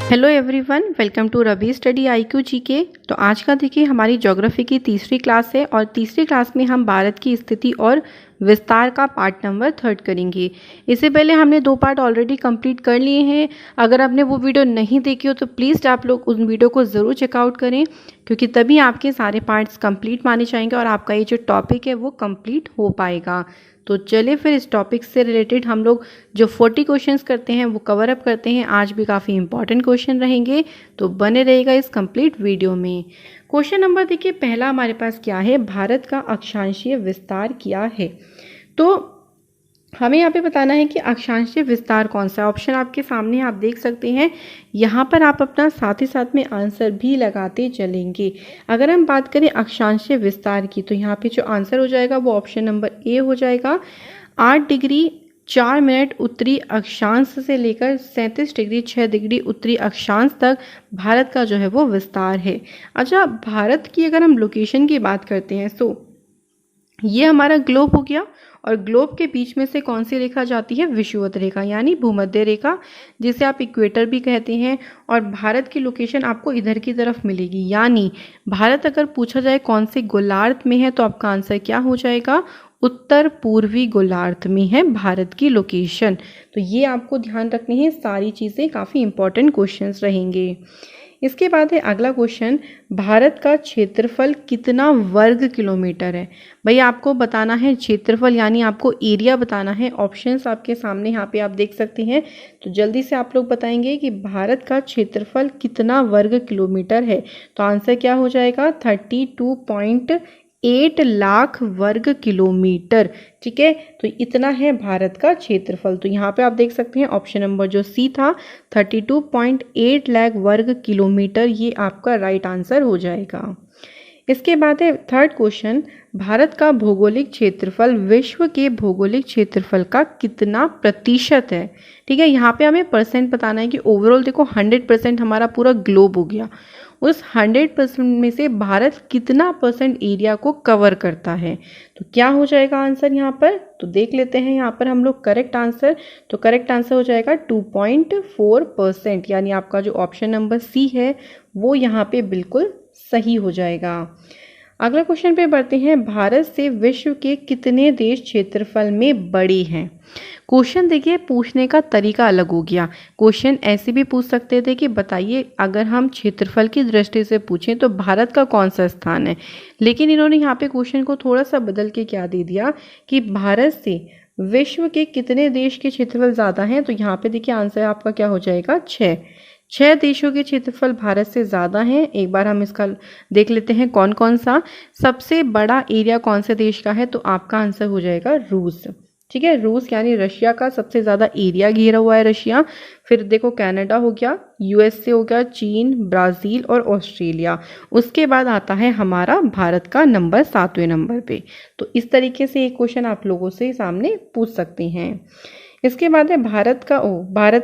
Hello everyone, welcome to Ravi study IQ GK. तो आज का देखिए हमारी ज्योग्राफी की तीसरी क्लास है और तीसरी क्लास में हम भारत की स्थिति और विस्तार का पार्ट नंबर 3 करेंगे। इससे पहले हमने 2 पार्ट ऑलरेडी कंप्लीट कर लिए हैं। अगर आपने वो वीडियो नहीं देखी हो तो प्लीज़ आप लोग उन वीडियो को ज़रूर चेकआउट करें, क्योंकि तभी आपके सारे पार्ट्स कंप्लीट माने जाएंगे और आपका ये जो टॉपिक है वो कंप्लीट हो पाएगा। तो चलिए फिर इस टॉपिक से रिलेटेड हम लोग जो 40 क्वेश्चंस करते हैं वो कवर अप करते हैं। आज भी काफ़ी इंपॉर्टेंट क्वेश्चन रहेंगे, तो बने रहेगा इस कंप्लीट वीडियो में। क्वेश्चन नंबर देखिए पहला हमारे पास क्या है, भारत का अक्षांशीय विस्तार क्या है। तो हमें यहाँ पे बताना है कि अक्षांशीय विस्तार कौन सा है। ऑप्शन आपके सामने आप देख सकते हैं। यहाँ पर आप अपना साथ ही साथ में आंसर भी लगाते चलेंगे। अगर हम बात करें अक्षांशीय विस्तार की तो यहाँ पे जो आंसर हो जाएगा वो ऑप्शन नंबर ए हो जाएगा। 8 डिग्री 4 मिनट उत्तरी अक्षांश से लेकर 37 डिग्री 6 डिग्री उत्तरी अक्षांश तक भारत का जो है वो विस्तार है। अच्छा, भारत की अगर हम लोकेशन की बात करते हैं तो ये हमारा ग्लोब हो गया और ग्लोब के बीच में से कौन सी रेखा जाती है, विषुवत रेखा यानी भूमध्य रेखा, जिसे आप इक्वेटर भी कहते हैं। और भारत की लोकेशन आपको इधर की तरफ मिलेगी, यानी भारत अगर पूछा जाए कौन से गोलार्ध में है तो आपका आंसर क्या हो जाएगा, उत्तर पूर्वी गोलार्ध में है भारत की लोकेशन। तो ये आपको ध्यान रखनी है, सारी चीज़ें काफ़ी इंपॉर्टेंट क्वेश्चंस रहेंगे। इसके बाद है अगला क्वेश्चन, भारत का क्षेत्रफल कितना वर्ग किलोमीटर है। भाई आपको बताना है क्षेत्रफल, यानी आपको एरिया बताना है। ऑप्शंस आपके सामने यहाँ पे आप देख सकते हैं, तो जल्दी से आप लोग बताएंगे कि भारत का क्षेत्रफल कितना वर्ग किलोमीटर है। तो आंसर क्या हो जाएगा, 32.8 लाख वर्ग किलोमीटर। ठीक है, तो इतना है भारत का क्षेत्रफल। तो यहाँ पे आप देख सकते हैं ऑप्शन नंबर जो सी था 32.8 लाख वर्ग किलोमीटर, ये आपका राइट आंसर हो जाएगा। इसके बाद है थर्ड क्वेश्चन, भारत का भौगोलिक क्षेत्रफल विश्व के भौगोलिक क्षेत्रफल का कितना प्रतिशत है। ठीक है, यहाँ पे हमें परसेंट बताना है कि ओवरऑल देखो 100% हमारा पूरा ग्लोब हो गया, उस 100% में से भारत कितना परसेंट एरिया को कवर करता है। तो क्या हो जाएगा आंसर यहाँ पर, तो देख लेते हैं यहाँ पर हम लोग करेक्ट आंसर। तो करेक्ट आंसर हो जाएगा 2.4%, यानी आपका जो ऑप्शन नंबर सी है वो यहाँ पे बिल्कुल सही हो जाएगा। अगला क्वेश्चन पे बढ़ते हैं, भारत से विश्व के कितने देश क्षेत्रफल में बड़े हैं। क्वेश्चन देखिए पूछने का तरीका अलग हो गया। क्वेश्चन ऐसे भी पूछ सकते थे कि बताइए अगर हम क्षेत्रफल की दृष्टि से पूछें तो भारत का कौन सा स्थान है, लेकिन इन्होंने यहाँ पे क्वेश्चन को थोड़ा सा बदल के क्या दे दिया कि भारत से विश्व के कितने देश के क्षेत्रफल ज़्यादा हैं। तो यहाँ पे देखिए आंसर आपका क्या हो जाएगा, 6 देशों के क्षेत्रफल भारत से ज़्यादा हैं। एक बार हम इसका देख लेते हैं कौन कौन सा। सबसे बड़ा एरिया कौन से देश का है, तो आपका आंसर हो जाएगा रूस। ठीक है, रूस यानी रशिया का सबसे ज़्यादा एरिया घेरा हुआ है रशिया। फिर देखो कनाडा हो गया, USA हो गया, चीन, ब्राज़ील और ऑस्ट्रेलिया। उसके बाद आता है हमारा भारत का नंबर 7वें नंबर पे। तो इस तरीके से एक क्वेश्चन आप लोगों से सामने पूछ सकते हैं। इसके बाद है भारत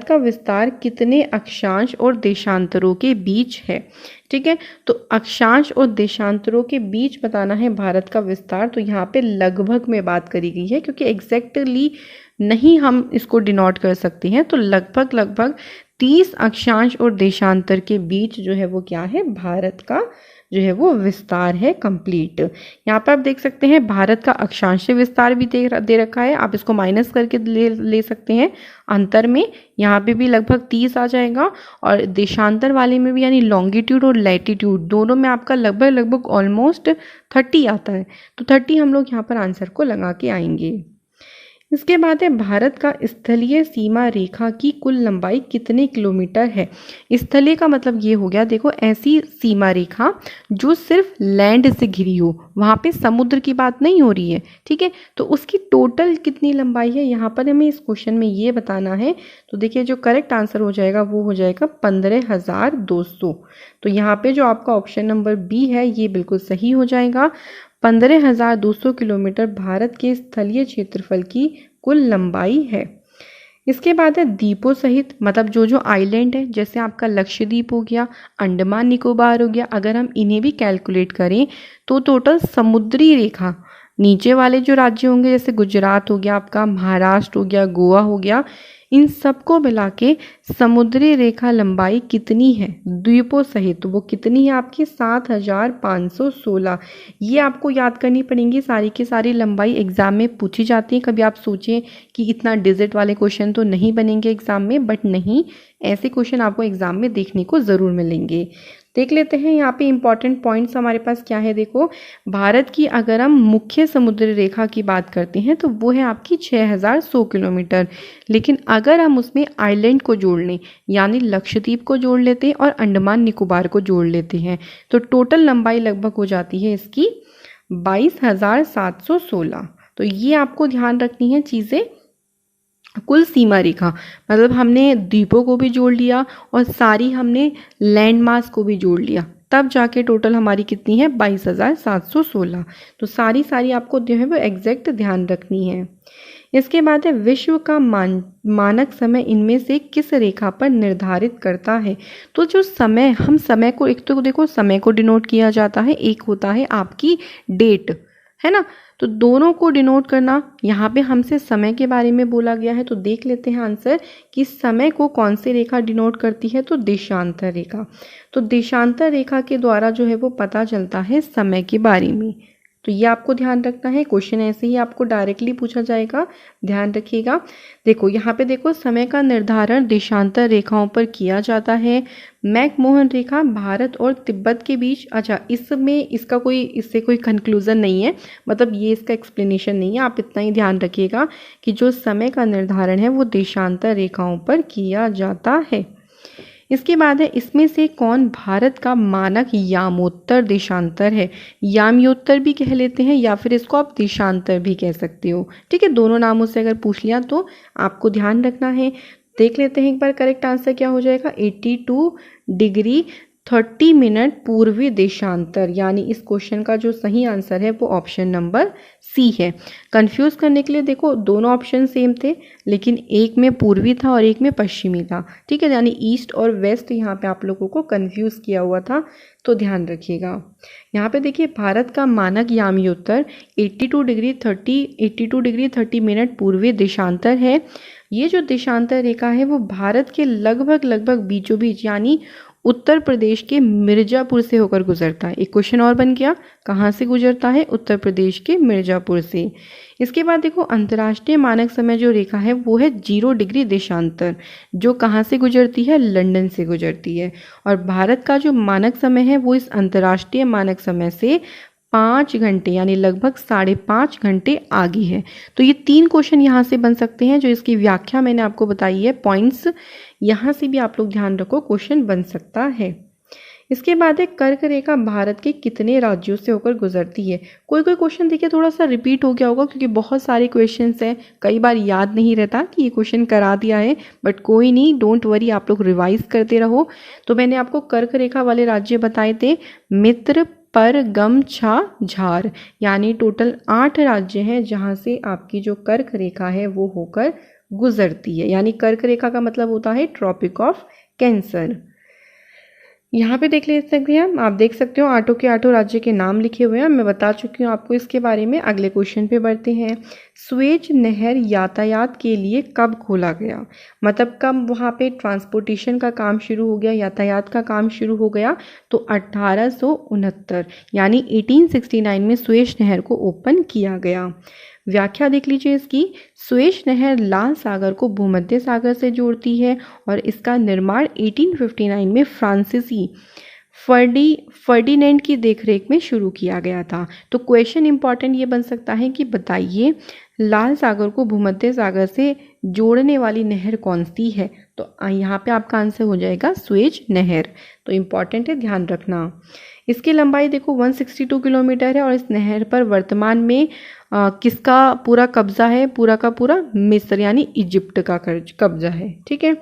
का विस्तार कितने अक्षांश और देशांतरों के बीच है। ठीक है, तो अक्षांश और देशांतरों के बीच बताना है भारत का विस्तार। तो यहाँ पे लगभग में बात करी गई है, क्योंकि एग्जैक्टली नहीं हम इसको डिनोट कर सकते हैं। तो लगभग 30 अक्षांश और देशांतर के बीच जो है वो क्या है, भारत का जो है वो विस्तार है कंप्लीट। यहाँ पर आप देख सकते हैं भारत का अक्षांशीय विस्तार भी दे रखा है, आप इसको माइनस करके ले सकते हैं अंतर में। यहाँ पे भी लगभग 30 आ जाएगा और देशांतर वाले में भी, यानी लॉन्गिट्यूड और लैटिट्यूड दोनों में आपका लगभग ऑलमोस्ट 30 आता है। तो 30 हम लोग यहाँ पर आंसर को लगा के आएंगे। इसके बाद है भारत का स्थलीय सीमा रेखा की कुल लंबाई कितने किलोमीटर है। स्थलीय का मतलब ये हो गया, देखो ऐसी सीमा रेखा जो सिर्फ लैंड से घिरी हो, वहाँ पे समुद्र की बात नहीं हो रही है। ठीक है, तो उसकी टोटल कितनी लंबाई है यहाँ पर हमें इस क्वेश्चन में ये बताना है। तो देखिए जो करेक्ट आंसर हो जाएगा वो हो जाएगा 15,200। तो यहाँ पे जो आपका ऑप्शन नंबर बी है ये बिल्कुल सही हो जाएगा। 15,200 किलोमीटर भारत के स्थलीय क्षेत्रफल की कुल लंबाई है। इसके बाद है द्वीपों सहित, मतलब जो आइलैंड है, जैसे आपका लक्षद्वीप हो गया, अंडमान निकोबार हो गया, अगर हम इन्हें भी कैलकुलेट करें तो टोटल समुद्री रेखा नीचे वाले जो राज्य होंगे जैसे गुजरात हो गया आपका, महाराष्ट्र हो गया, गोवा हो गया, इन सबको मिला के समुद्री रेखा लंबाई कितनी है द्वीपों सहित, तो वो कितनी है आपकी 7516। ये आपको याद करनी पड़ेंगी, सारी की सारी लंबाई एग्जाम में पूछी जाती है। कभी आप सोचें कि इतना डिजिट वाले क्वेश्चन तो नहीं बनेंगे एग्जाम में, बट नहीं, ऐसे क्वेश्चन आपको एग्जाम में देखने को ज़रूर मिलेंगे। देख लेते हैं यहाँ पे इंपॉर्टेंट पॉइंट्स हमारे पास क्या है। देखो, भारत की अगर हम मुख्य समुद्री रेखा की बात करते हैं तो वो है आपकी 6100 किलोमीटर। लेकिन अगर हम उसमें आइलैंड को जोड़ लें, यानी लक्षद्वीप को जोड़ लेते हैं और अंडमान निकोबार को जोड़ लेते हैं, तो टोटल लंबाई लगभग हो जाती है इसकी 22,716। तो ये आपको ध्यान रखनी है चीज़ें। कुल सीमा रेखा मतलब हमने द्वीपों को भी जोड़ लिया और सारी हमने लैंड मास को भी जोड़ लिया, तब जाके टोटल हमारी कितनी है 22,716। तो सारी आपको जो है वो एग्जैक्ट ध्यान रखनी है। इसके बाद है विश्व का मानक समय इनमें से किस रेखा पर निर्धारित करता है। तो जो समय, हम समय को, एक तो देखो समय को डिनोट किया जाता है, एक होता है आपकी डेट, है ना। तो दोनों को डिनोट करना, यहाँ पे हमसे समय के बारे में बोला गया है, तो देख लेते हैं आंसर कि समय को कौन सी रेखा डिनोट करती है, तो देशांतर रेखा। तो देशांतर रेखा के द्वारा जो है वो पता चलता है समय के बारे में। तो ये आपको ध्यान रखना है, क्वेश्चन ऐसे ही आपको डायरेक्टली पूछा जाएगा, ध्यान रखिएगा। देखो यहाँ पे देखो, समय का निर्धारण देशांतर रेखाओं पर किया जाता है। मैकमोहन रेखा भारत और तिब्बत के बीच, अच्छा इसमें इससे कोई कंक्लूजन नहीं है, मतलब ये इसका एक्सप्लेनेशन नहीं है, आप इतना ही ध्यान रखिएगा कि जो समय का निर्धारण है वो देशांतर रेखाओं पर किया जाता है। इसके बाद है, इसमें से कौन भारत का मानक यामोत्तर देशांतर है। याम्योत्तर भी कह लेते हैं या फिर इसको आप देशांतर भी कह सकते हो, ठीक है। दोनों नामों से अगर पूछ लिया तो आपको ध्यान रखना है। देख लेते हैं एक बार करेक्ट आंसर क्या हो जाएगा, 82 डिग्री 30 मिनट पूर्वी देशांतर, यानी इस क्वेश्चन का जो सही आंसर है वो ऑप्शन नंबर सी है। कंफ्यूज करने के लिए देखो, दोनों ऑप्शन सेम थे लेकिन एक में पूर्वी था और एक में पश्चिमी था, ठीक है, यानी ईस्ट और वेस्ट यहाँ पे आप लोगों को कंफ्यूज किया हुआ था, तो ध्यान रखिएगा। यहाँ पे देखिए, भारत का मानक याम्योत्तर 82 डिग्री 30 मिनट पूर्वी देशांतर है। ये जो देशांतर रेखा है वो भारत के लगभग बीचों बीच, यानी उत्तर प्रदेश के मिर्जापुर से होकर गुजरता है। एक क्वेश्चन और बन गया, कहाँ से गुजरता है, उत्तर प्रदेश के मिर्जापुर से। इसके बाद देखो, अंतर्राष्ट्रीय मानक समय जो रेखा है वो है 0 डिग्री देशांतर, जो कहाँ से गुजरती है, लंदन से गुजरती है। और भारत का जो मानक समय है वो इस अंतर्राष्ट्रीय मानक समय से 5 घंटे यानी लगभग 5.5 घंटे आगे है। तो ये 3 क्वेश्चन यहाँ से बन सकते हैं, जो इसकी व्याख्या मैंने आपको बताई है, पॉइंट्स यहाँ से भी आप लोग ध्यान रखो, क्वेश्चन बन सकता है। इसके बाद एक कर्क रेखा भारत के कितने राज्यों से होकर गुजरती है। कोई क्वेश्चन देखिए थोड़ा सा रिपीट हो गया होगा क्योंकि बहुत सारे क्वेश्चंस हैं, कई बार याद नहीं रहता कि ये क्वेश्चन करा दिया है, बट कोई नहीं, डोंट वरी, आप लोग रिवाइज करते रहो। तो मैंने आपको कर्क रेखा वाले राज्य बताए थे, मित्र, पर, गम, छा, झार, यानी टोटल 8 राज्य हैं जहां से आपकी जो कर्क रेखा है वो होकर गुजरती है। यानी कर्क रेखा का मतलब होता है ट्रॉपिक ऑफ कैंसर। यहाँ पे देख ले सकते हैं आप देख सकते हो 8 के 8 राज्य के नाम लिखे हुए हैं, मैं बता चुकी हूँ आपको इसके बारे में। अगले क्वेश्चन पे बढ़ते हैं। स्वेज नहर यातायात के लिए कब खोला गया, मतलब कब वहाँ पे ट्रांसपोर्टेशन का काम शुरू हो गया, यातायात का काम शुरू हो गया, तो 1869 यानी 1869 में स्वेज नहर को ओपन किया गया। व्याख्या देख लीजिए इसकी, स्वेज नहर लाल सागर को भूमध्य सागर से जोड़ती है और इसका निर्माण 1859 में फ्रांसीसी फर्डिनेंड की देखरेख में शुरू किया गया था। तो क्वेश्चन इंपॉर्टेंट ये बन सकता है कि बताइए लाल सागर को भूमध्य सागर से जोड़ने वाली नहर कौन सी है। तो यहाँ पे आपका आंसर हो जाएगा स्वेज नहर। तो इम्पॉर्टेंट है, ध्यान रखना। इसकी लंबाई देखो 162 किलोमीटर है और इस नहर पर वर्तमान में किसका पूरा कब्जा है, पूरा का पूरा मिस्र यानी इजिप्ट का कब्जा है, ठीक है।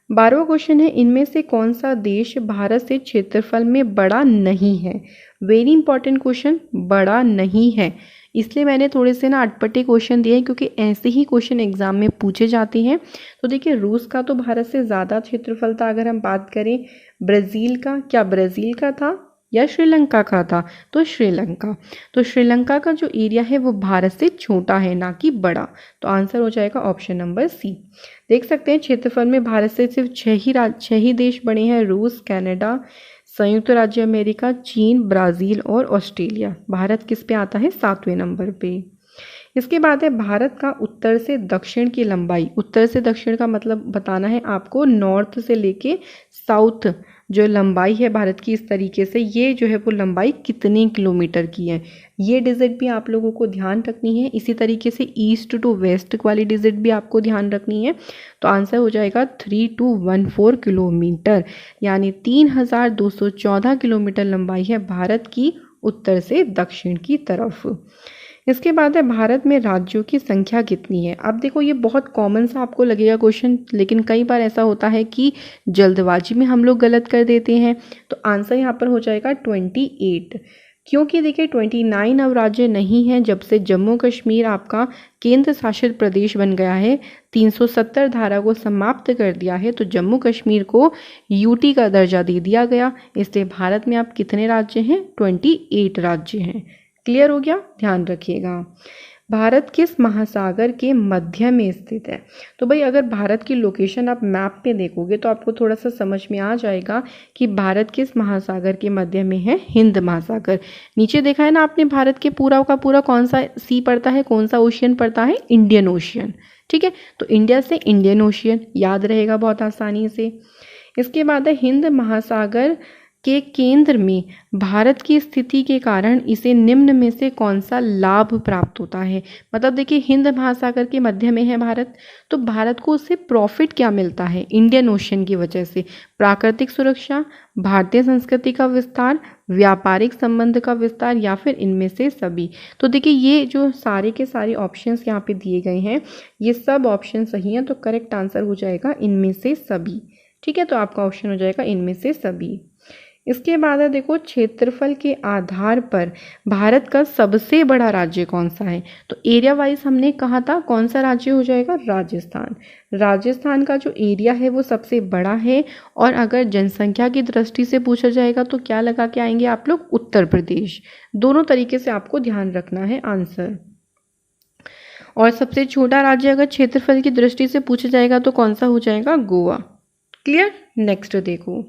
12वां क्वेश्चन है, इनमें से कौन सा देश भारत से क्षेत्रफल में बड़ा नहीं है। वेरी इंपॉर्टेंट क्वेश्चन, बड़ा नहीं है, इसलिए मैंने थोड़े से ना अटपटे क्वेश्चन दिए हैं क्योंकि ऐसे ही क्वेश्चन एग्जाम में पूछे जाते हैं। तो देखिए, रूस का तो भारत से ज़्यादा क्षेत्रफल था। अगर हम बात करें ब्राज़ील का, क्या ब्राज़ील का था या श्रीलंका का था? तो श्रीलंका। तो श्रीलंका का जो एरिया है वो भारत से छोटा है, ना कि बड़ा। तो आंसर हो जाएगा ऑप्शन नंबर सी। देख सकते हैं क्षेत्रफल में भारत से सिर्फ छह ही देश बने हैं, रूस, कनाडा, संयुक्त राज्य अमेरिका, चीन, ब्राज़ील और ऑस्ट्रेलिया। भारत किस पे आता है? 7वें नंबर पे। इसके बाद है भारत का उत्तर से दक्षिण की लंबाई। उत्तर से दक्षिण का मतलब बताना है आपको, नॉर्थ से लेके साउथ जो लंबाई है भारत की, इस तरीके से ये जो है वो लंबाई कितने किलोमीटर की है, ये डिजिट भी आप लोगों को ध्यान रखनी है। इसी तरीके से ईस्ट टू वेस्ट वाली डिजिट भी आपको ध्यान रखनी है। तो आंसर हो जाएगा 3214 किलोमीटर, यानी 3214 किलोमीटर लंबाई है भारत की उत्तर से दक्षिण की तरफ। इसके बाद है भारत में राज्यों की संख्या कितनी है। अब देखो ये बहुत कॉमन सा आपको लगेगा क्वेश्चन, लेकिन कई बार ऐसा होता है कि जल्दबाजी में हम लोग गलत कर देते हैं। तो आंसर यहाँ पर हो जाएगा 28, क्योंकि देखिए 29 अब राज्य नहीं है जब से जम्मू कश्मीर आपका केंद्र शासित प्रदेश बन गया है, 370 धारा को समाप्त कर दिया है, तो जम्मू कश्मीर को यूटी का दर्जा दे दिया गया। इसलिए भारत में आप कितने राज्य हैं? 28 राज्य हैं। क्लियर हो गया? ध्यान रखिएगा। भारत किस महासागर के मध्य में स्थित है? तो भाई अगर भारत की लोकेशन आप मैप पे देखोगे तो आपको थोड़ा सा समझ में आ जाएगा कि भारत किस महासागर के मध्य में है। हिंद महासागर। नीचे देखा है ना आपने, भारत के पूरा का पूरा कौन सा सी पड़ता है, कौन सा ओशियन पड़ता है? Indian ocean. ठीक है, तो इंडिया से इंडियन ओशियन याद रहेगा बहुत आसानी से। इसके बाद है हिंद महासागर के केंद्र में भारत की स्थिति के कारण इसे निम्न में से कौन सा लाभ प्राप्त होता है? मतलब देखिए हिंद महासागर के मध्य में है भारत, तो भारत को उससे प्रॉफिट क्या मिलता है? इंडियन ओशन की वजह से प्राकृतिक सुरक्षा, भारतीय संस्कृति का विस्तार, व्यापारिक संबंध का विस्तार, या फिर इनमें से सभी। तो देखिए ये जो सारे के सारे ऑप्शंस यहाँ पे दिए गए हैं, ये सब ऑप्शन सही हैं, तो करेक्ट आंसर हो जाएगा इनमें से सभी। ठीक है, तो आपका ऑप्शन हो जाएगा इनमें से सभी। इसके बाद है देखो क्षेत्रफल के आधार पर भारत का सबसे बड़ा राज्य कौन सा है? तो एरिया वाइज हमने कहा था कौन सा राज्य हो जाएगा? राजस्थान। राजस्थान का जो एरिया है वो सबसे बड़ा है। और अगर जनसंख्या की दृष्टि से पूछा जाएगा तो क्या लगा के आएंगे आप लोग? उत्तर प्रदेश। दोनों तरीके से आपको ध्यान रखना है आंसर। और सबसे छोटा राज्य अगर क्षेत्रफल की दृष्टि से पूछा जाएगा तो कौन सा हो जाएगा? गोवा। क्लियर? नेक्स्ट देखो,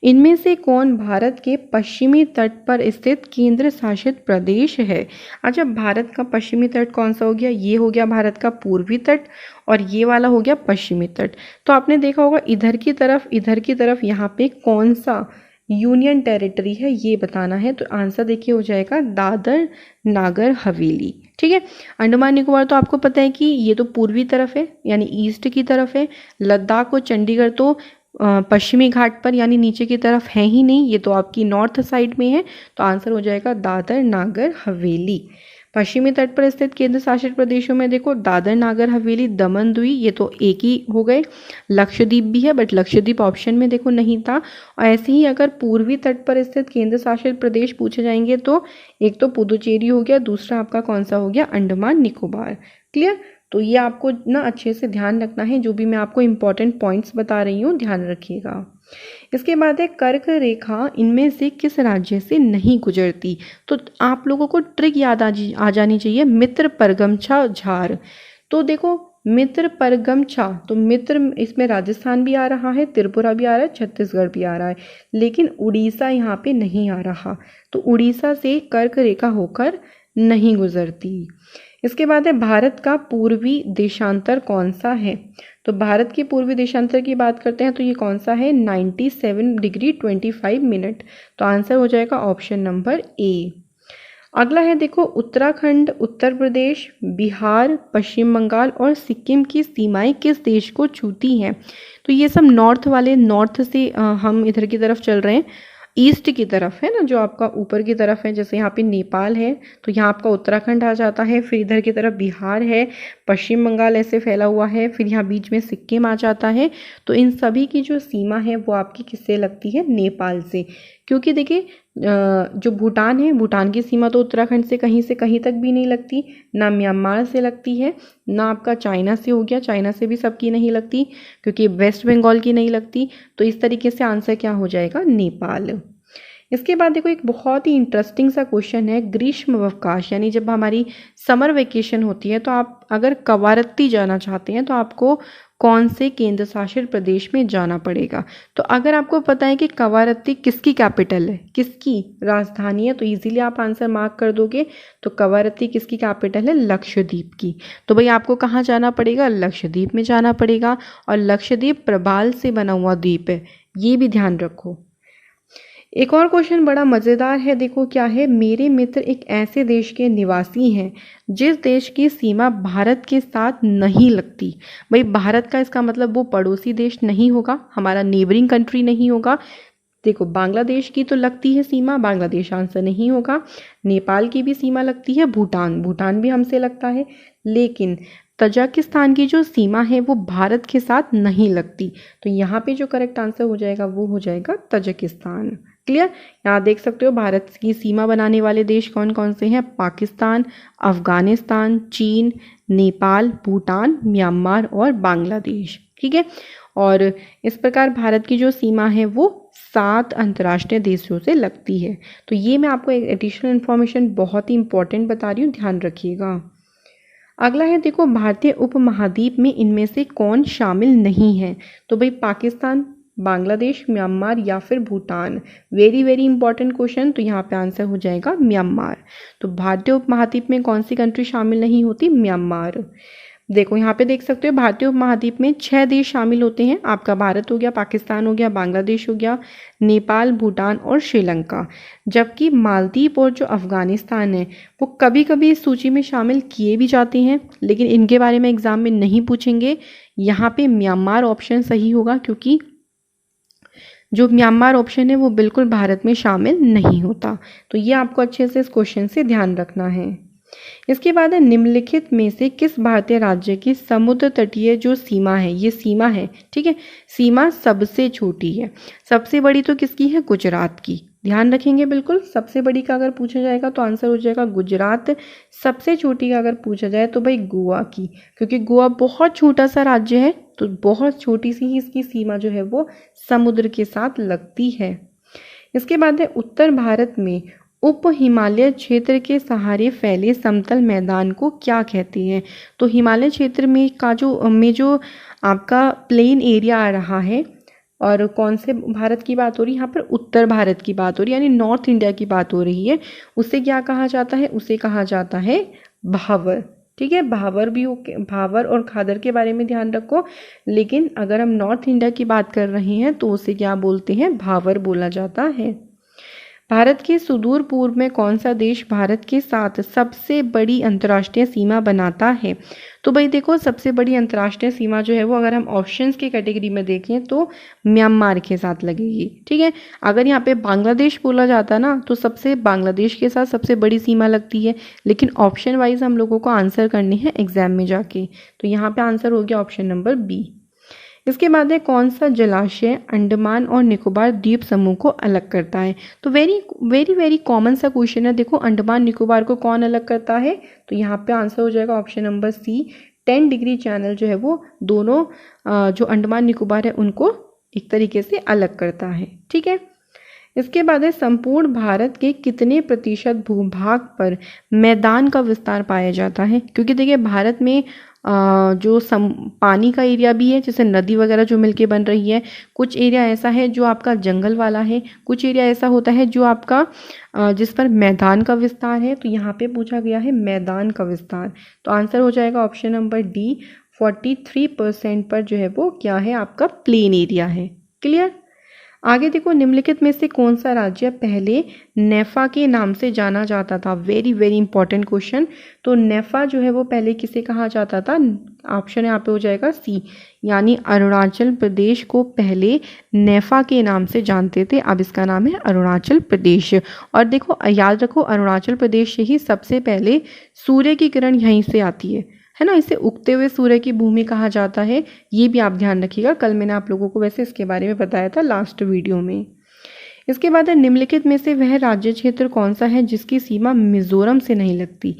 इनमें से कौन भारत के पश्चिमी तट पर स्थित केंद्र शासित प्रदेश है? अच्छा, भारत का पश्चिमी तट कौन सा हो गया? ये हो गया भारत का पूर्वी तट, और ये वाला हो गया पश्चिमी तट। तो आपने देखा होगा इधर की तरफ यहाँ पे कौन सा यूनियन टेरिटरी है ये बताना है। तो आंसर देखिए हो जाएगा दादर नागर हवेली। ठीक है, अंडमान निकोबार तो आपको पता है कि ये तो पूर्वी तरफ है, यानी ईस्ट की तरफ है। लद्दाख और चंडीगढ़ तो पश्चिमी घाट पर यानी नीचे की तरफ है ही नहीं, ये तो आपकी नॉर्थ साइड में है। तो आंसर हो जाएगा दादर नागर हवेली। पश्चिमी तट पर स्थित केंद्र शासित प्रदेशों में देखो दादर नागर हवेली, दमन द्वीप, ये तो एक ही हो गए। लक्षद्वीप भी है, बट लक्षद्वीप ऑप्शन में देखो नहीं था। और ऐसे ही अगर पूर्वी तट पर स्थित केंद्र शासित प्रदेश पूछे जाएंगे तो एक तो पुदुचेरी हो गया, दूसरा आपका कौन सा हो गया? अंडमान निकोबार। क्लियर? तो ये आपको ना अच्छे से ध्यान रखना है, जो भी मैं आपको इंपॉर्टेंट पॉइंट्स बता रही हूँ ध्यान रखिएगा। इसके बाद है कर्क रेखा इनमें से किस राज्य से नहीं गुजरती? तो आप लोगों को ट्रिक याद आ जानी चाहिए, मित्र परगमछा झार। तो देखो मित्र परगमछा, तो मित्र इसमें राजस्थान भी आ रहा है, त्रिपुरा भी आ रहा है, छत्तीसगढ़ भी आ रहा है, लेकिन उड़ीसा यहाँ पे नहीं आ रहा। तो उड़ीसा से कर्क रेखा होकर नहीं गुजरती। इसके बाद है भारत का पूर्वी देशांतर कौन सा है? तो भारत के पूर्वी देशांतर की बात करते हैं तो ये कौन सा है? 97 डिग्री 25 मिनट। तो आंसर हो जाएगा ऑप्शन नंबर ए। अगला है देखो उत्तराखंड, उत्तर प्रदेश, बिहार, पश्चिम बंगाल और सिक्किम की सीमाएं किस देश को छूती हैं? तो ये सब नॉर्थ से हम इधर की तरफ चल रहे हैं, ईस्ट की तरफ है ना, जो आपका ऊपर की तरफ है। जैसे यहाँ पे नेपाल है तो यहाँ आपका उत्तराखंड आ जाता है, फिर इधर की तरफ बिहार है, पश्चिम बंगाल ऐसे फैला हुआ है, फिर यहाँ बीच में सिक्किम आ जाता है। तो इन सभी की जो सीमा है वो आपकी किससे लगती है? नेपाल से। क्योंकि देखिए जो भूटान है, भूटान की सीमा तो उत्तराखंड से कहीं तक भी नहीं लगती, ना म्यांमार से लगती है, ना आपका चाइना से हो गया, चाइना से भी सबकी नहीं लगती, क्योंकि वेस्ट बंगाल की नहीं लगती। तो इस तरीके से आंसर क्या हो जाएगा? नेपाल। इसके बाद देखो एक बहुत ही इंटरेस्टिंग सा क्वेश्चन है, ग्रीष्म अवकाश यानी जब हमारी समर वेकेशन होती है तो आप अगर कवारत्ती जाना चाहते हैं तो आपको कौन से केंद्र शासित प्रदेश में जाना पड़ेगा। तो अगर आपको पता है कि कवारत्ती किसकी कैपिटल है, किसकी राजधानी है, तो इजीली आप आंसर मार्क कर दोगे। तो कवारत्ती किसकी कैपिटल है, लक्षद्वीप की। तो भाई आपको कहाँ जाना पड़ेगा, लक्षद्वीप में जाना पड़ेगा। और लक्षद्वीप प्रबाल से बना हुआ द्वीप है, ये भी ध्यान रखो। एक और क्वेश्चन बड़ा मज़ेदार है, देखो क्या है, मेरे मित्र एक ऐसे देश के निवासी हैं जिस देश की सीमा भारत के साथ नहीं लगती। भाई भारत का इसका मतलब वो पड़ोसी देश नहीं होगा, हमारा नेबरिंग कंट्री नहीं होगा। देखो बांग्लादेश की तो लगती है सीमा, बांग्लादेश आंसर नहीं होगा। नेपाल की भी सीमा लगती है, भूटान भी हमसे लगता है, लेकिन तजाकिस्तान की जो सीमा है वो भारत के साथ नहीं लगती। तो यहाँ पे जो करेक्ट आंसर हो जाएगा वो हो जाएगा तजाकिस्तान। क्लियर। यहाँ देख सकते हो भारत की सीमा बनाने वाले देश कौन कौन से हैं, पाकिस्तान, अफगानिस्तान, चीन, नेपाल, भूटान, म्यांमार और बांग्लादेश। ठीक है। और इस प्रकार भारत की जो सीमा है वो 7 अंतर्राष्ट्रीय देशों से लगती है। तो ये मैं आपको एक एडिशनल इन्फॉर्मेशन बहुत ही इंपॉर्टेंट बता रही हूँ, ध्यान रखिएगा। अगला है देखो, भारतीय उपमहाद्वीप में इनमें से कौन शामिल नहीं है। तो भाई पाकिस्तान, बांग्लादेश, म्यांमार या फिर Bhutan. Very very important question. तो यहाँ पे आंसर हो जाएगा म्यांमार। तो भारतीय उपमहाद्वीप में कौन सी कंट्री शामिल नहीं होती, म्यांमार। देखो यहाँ पे देख सकते हो भारतीय उपमहाद्वीप में 6 देश शामिल होते हैं। आपका भारत हो गया, पाकिस्तान हो गया, बांग्लादेश हो गया, नेपाल, भूटान और श्रीलंका। जबकि मालदीव और जो अफगानिस्तान है वो कभी कभी इस सूची में शामिल किए भी जाते हैं, लेकिन इनके बारे में एग्जाम में नहीं पूछेंगे। यहाँ पे म्यांमार ऑप्शन सही होगा, क्योंकि जो म्यांमार ऑप्शन है वो बिल्कुल भारत में शामिल नहीं होता। तो ये आपको अच्छे से इस क्वेश्चन से ध्यान रखना है। इसके बाद है, निम्नलिखित में से किस भारतीय राज्य की समुद्र तटीय जो सीमा है, ये सीमा है, ठीक है, सीमा सबसे छोटी है। सबसे बड़ी तो किसकी है, गुजरात की। ध्यान रखेंगे बिल्कुल। सबसे बड़ी का अगर पूछा जाएगा तो आंसर हो जाएगा गुजरात। सबसे छोटी का अगर पूछा जाए तो भाई गोवा की, क्योंकि गोवा बहुत छोटा सा राज्य है, तो बहुत छोटी सी ही इसकी सीमा जो है वो समुद्र के साथ लगती है। इसके बाद है, उत्तर भारत में उप हिमालय क्षेत्र के सहारे फैले समतल मैदान को क्या कहते हैं। तो हिमालय क्षेत्र में जो आपका प्लेन एरिया आ रहा है, और कौन से भारत की बात हो रही है यहाँ पर, उत्तर भारत की बात हो रही है, यानी नॉर्थ इंडिया की बात हो रही है। उसे क्या कहा जाता है, उसे कहा जाता है भावर। ठीक है, भावर और खादर के बारे में ध्यान रखो। लेकिन अगर हम नॉर्थ इंडिया की बात कर रहे हैं तो उसे क्या बोलते हैं, भावर बोला जाता है। भारत के सुदूर पूर्व में कौन सा देश भारत के साथ सबसे बड़ी अंतर्राष्ट्रीय सीमा बनाता है। तो भाई देखो, सबसे बड़ी अंतर्राष्ट्रीय सीमा जो है वो अगर हम ऑप्शंस की कैटेगरी में देखें तो म्यांमार के साथ लगेगी। ठीक है। अगर यहाँ पे बांग्लादेश बोला जाता ना तो बांग्लादेश के साथ सबसे बड़ी सीमा लगती है, लेकिन ऑप्शन वाइज हम लोगों को आंसर करने हैं एग्जाम में जाके। तो यहाँ पे आंसर हो गया ऑप्शन नंबर बी। इसके बाद है, कौन सा जलाशय अंडमान और निकोबार द्वीप समूह को अलग करता है। तो वेरी वेरी वेरी कॉमन सा क्वेश्चन है। देखो अंडमान निकोबार को कौन अलग करता है, तो यहाँ पे आंसर हो जाएगा option number C. 10 degree channel जो है वो दोनों जो अंडमान निकोबार है उनको एक तरीके से अलग करता है। ठीक है। इसके बाद है, संपूर्ण भारत के कितने प्रतिशत भूभाग पर मैदान का विस्तार पाया जाता है। क्योंकि देखिए भारत में जो पानी का एरिया भी है, जैसे नदी वगैरह जो मिलके बन रही है, कुछ एरिया ऐसा है जो आपका जंगल वाला है, कुछ एरिया ऐसा होता है जो आपका जिस पर मैदान का विस्तार है। तो यहाँ पे पूछा गया है मैदान का विस्तार। तो आंसर हो जाएगा ऑप्शन नंबर डी। 43% पर जो है वो क्या है, आपका प्लेन एरिया है। क्लियर। आगे देखो, निम्नलिखित में से कौन सा राज्य पहले नेफा के नाम से जाना जाता था। Very very important question. तो नेफा जो है वो पहले किसे कहा जाता था, ऑप्शन यहाँ पे हो जाएगा सी, यानी अरुणाचल प्रदेश को पहले नेफा के नाम से जानते थे, अब इसका नाम है अरुणाचल प्रदेश। और देखो याद रखो, अरुणाचल प्रदेश से ही सबसे पहले सूर्य की किरण यहीं से आती है ना, इसे उगते हुए सूर्य की भूमि कहा जाता है। ये भी आप ध्यान रखिएगा, कल मैंने आप लोगों को वैसे इसके बारे में बताया था लास्ट वीडियो में। इसके बाद है, निम्नलिखित में से वह राज्य क्षेत्र कौन सा है जिसकी सीमा मिजोरम से नहीं लगती।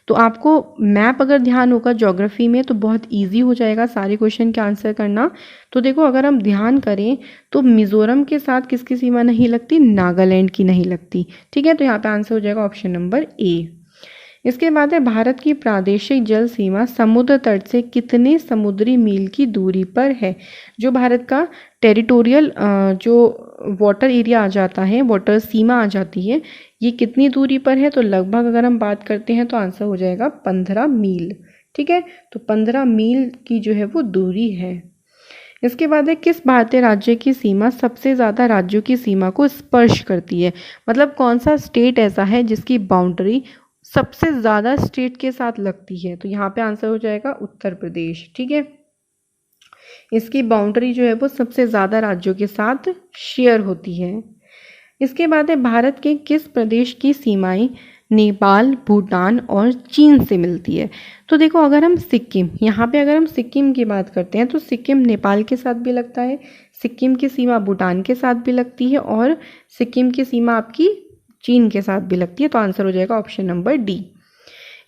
तो आपको मैप अगर ध्यान होगा ज्योग्राफी में तो बहुत इजी हो जाएगा सारे क्वेश्चन के आंसर करना। तो देखो अगर हम ध्यान करें तो मिजोरम के साथ किसकी सीमा नहीं लगती, नागालैंड की नहीं लगती। ठीक है, तो यहाँ पे आंसर हो जाएगा ऑप्शन नंबर ए। इसके बाद है भारत की प्रादेशिक जल सीमा समुद्र तट से कितने समुद्री मील की दूरी पर है। जो भारत का टेरिटोरियल जो वाटर एरिया आ जाता है, वाटर सीमा आ जाती है, ये कितनी दूरी पर है, तो लगभग अगर हम बात करते हैं तो आंसर हो जाएगा 15 मील। ठीक है, तो 15 मील की जो है वो दूरी है। इसके बाद है किस भारतीय राज्य की सीमा सबसे ज़्यादा राज्यों की सीमा को स्पर्श करती है। मतलब कौन सा स्टेट ऐसा है जिसकी बाउंड्री सबसे ज़्यादा स्टेट के साथ लगती है, तो यहाँ पे आंसर हो जाएगा उत्तर प्रदेश। ठीक है, इसकी बाउंड्री जो है वो सबसे ज़्यादा राज्यों के साथ शेयर होती है। इसके बाद है भारत के किस प्रदेश की सीमाएं नेपाल, भूटान और चीन से मिलती है। तो देखो अगर हम सिक्किम, यहाँ पे अगर हम सिक्किम की बात करते हैं तो सिक्किम नेपाल के साथ भी लगता है, सिक्किम की सीमा भूटान के साथ भी लगती है और सिक्किम की सीमा आपकी चीन के साथ भी लगती है। तो आंसर हो जाएगा ऑप्शन नंबर डी।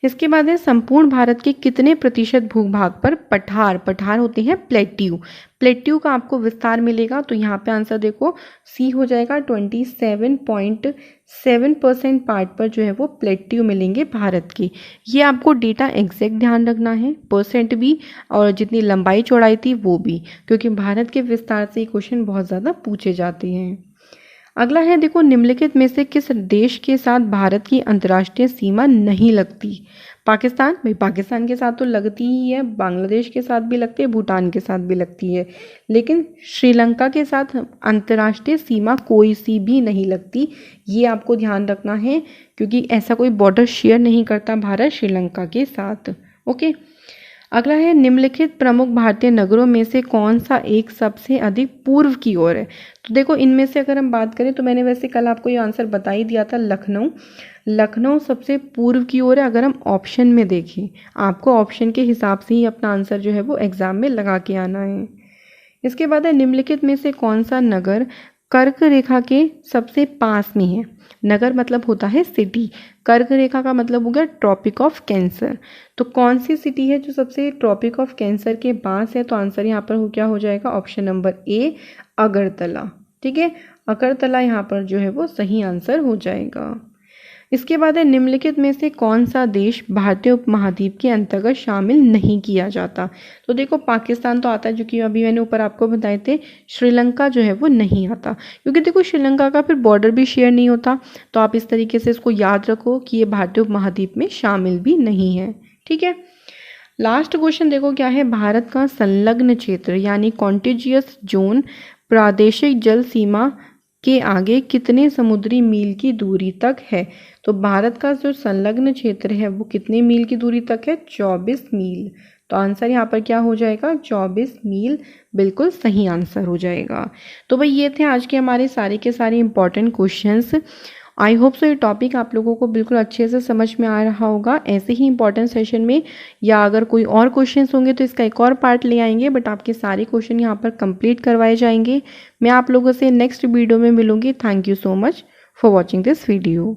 इसके बाद है संपूर्ण भारत के कितने प्रतिशत भूभाग पर पठार होते हैं प्लेट्यू का आपको विस्तार मिलेगा। तो यहाँ पे आंसर देखो सी हो जाएगा 27.7% पार्ट पर जो है वो प्लेट्यू मिलेंगे भारत के। ये आपको डेटा एग्जैक्ट ध्यान रखना है, परसेंट भी और जितनी लंबाई चौड़ाई थी वो भी, क्योंकि भारत के विस्तार से ये क्वेश्चन बहुत ज़्यादा पूछे जाते हैं। अगला है देखो निम्नलिखित में से किस देश के साथ भारत की अंतर्राष्ट्रीय सीमा नहीं लगती। पाकिस्तान, भाई पाकिस्तान के साथ तो लगती ही है, बांग्लादेश के साथ भी लगती है, भूटान के साथ भी लगती है, लेकिन श्रीलंका के साथ अंतर्राष्ट्रीय सीमा कोई सी भी नहीं लगती। ये आपको ध्यान रखना है क्योंकि ऐसा कोई बॉर्डर शेयर नहीं करता भारत श्रीलंका के साथ। ओके, अगला है निम्नलिखित प्रमुख भारतीय नगरों में से कौन सा एक सबसे अधिक पूर्व की ओर है। तो देखो इनमें से अगर हम बात करें तो मैंने वैसे कल आपको ये आंसर बता ही दिया था, लखनऊ सबसे पूर्व की ओर है। अगर हम ऑप्शन में देखें, आपको ऑप्शन के हिसाब से ही अपना आंसर जो है वो एग्जाम में लगा के आना है। इसके बाद है निम्नलिखित में से कौन सा नगर कर्क रेखा के सबसे पास में है। नगर मतलब होता है सिटी, कर्क रेखा का मतलब हो गया ट्रॉपिक ऑफ कैंसर। तो कौन सी सिटी है जो सबसे ट्रॉपिक ऑफ कैंसर के पास है, तो आंसर यहाँ पर क्या हो जाएगा ऑप्शन नंबर ए अगरतला। ठीक है, अगरतला यहाँ पर जो है वो सही आंसर हो जाएगा। इसके बाद है निम्नलिखित में से कौन सा देश भारतीय उपमहाद्वीप के अंतर्गत शामिल नहीं किया जाता। तो देखो पाकिस्तान तो आता है, जो कि अभी मैंने ऊपर आपको बताए थे। श्रीलंका जो है वो नहीं आता, क्योंकि देखो श्रीलंका का फिर बॉर्डर भी शेयर नहीं होता। तो आप इस तरीके से इसको याद रखो कि ये भारतीय उपमहाद्वीप में शामिल भी नहीं है। ठीक है, लास्ट क्वेश्चन देखो क्या है, भारत का संलग्न क्षेत्र यानी कॉन्टिजियस जोन प्रादेशिक जल सीमा के आगे कितने समुद्री मील की दूरी तक है। तो भारत का जो संलग्न क्षेत्र है वो कितने मील की दूरी तक है, 24 मील। तो आंसर यहाँ पर क्या हो जाएगा 24 मील, बिल्कुल सही आंसर हो जाएगा। तो भाई ये थे आज के हमारे सारे के सारे important questions. I hope so ये टॉपिक आप लोगों को बिल्कुल अच्छे से समझ में आ रहा होगा। ऐसे ही इंपॉर्टेंट सेशन में या अगर कोई और क्वेश्चंस होंगे तो इसका एक और पार्ट ले आएंगे, बट आपके सारे क्वेश्चन यहाँ पर कंप्लीट करवाए जाएंगे। मैं आप लोगों से नेक्स्ट वीडियो में मिलूंगी। Thank you so much for watching this video.